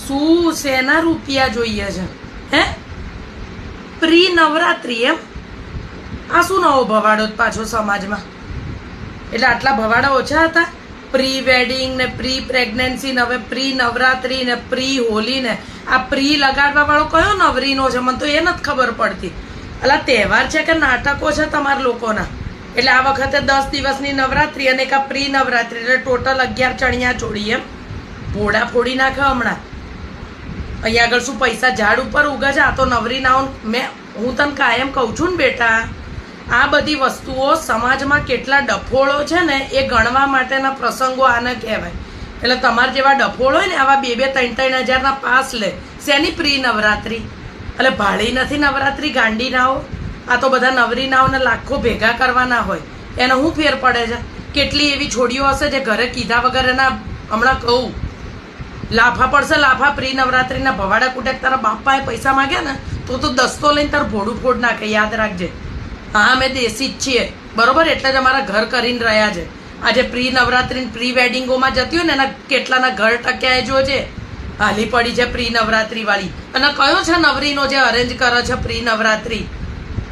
શું શેના રૂપિયા જોઈએ છે? હે, પ્રી નવરાત્રી એમ? આ શું નવો ભવાડો પાછો સમાજમાં? એટલે આટલા ભવાડા ઓછા હતા? પ્રી વેડિંગ ને પ્રી પ્રેગ્નન્સી ને હવે પ્રી નવરાત્રી ને પ્રી હોલી ને આ પ્રી લગાડવા વાળો કયો નવરીનો છે? મને તો એ નથી ખબર પડતી. અલા તહેવાર છે કે નાટકો છે તમારા લોકોના? એટલે આ વખતે 10 દિવસની નવરાત્રી અને એક આ પ્રી નવરાત્રી એટલે ટોટલ 11 ચણિયા ચોળી એમ? ભોળા ફોડી નાખે હમણાં. અહીંયા આગળ શું પૈસા ઝાડ ઉપર ઉગે છે? આ તો નવરી નાવ. હું તને કાયમ કહું છું ને બેટા, આ બધી વસ્તુઓ સમાજમાં કેટલા ડફોળો છે ને એ ગણવા માટેના પ્રસંગો આને કહેવાય. એટલે તમારા જેવા ડફોળ હોય ને આવા 2-3 હજારના પાસ લે. શેની પ્રી નવરાત્રી? એટલે ભાડી નથી નવરાત્રી ગાંડી નાઓ. આ તો બધા નવરી નાઓને લાખો ભેગા કરવાના હોય. એને શું ફેર પડે છે? કેટલી એવી છોડીઓ હશે જે ઘરે કીધા વગર એના હમણાં કહું લાફા પડશે. લાફા પ્રી નવરાત્રીના ભવાડા કુટેક તારા બાપાએ પૈસા માંગ્યા ને તો દસ્તો લઈને તારું ભોડું ફોડ નાખે. યાદ રાખજે. હા, અમે દેશી જ છીએ બરોબર, એટલે જ અમારા ઘર કરીને રહ્યા છે. આજે પ્રી નવરાત્રી પ્રી વેડિંગોમાં જતી હોય ને એના કેટલાના ઘર ટક્યા એ જોજે. હાલી પડી છે પ્રી નવરાત્રી વાળી. અને કયો છે નવરીનો જે અરેન્જ કરે છે પ્રી નવરાત્રી?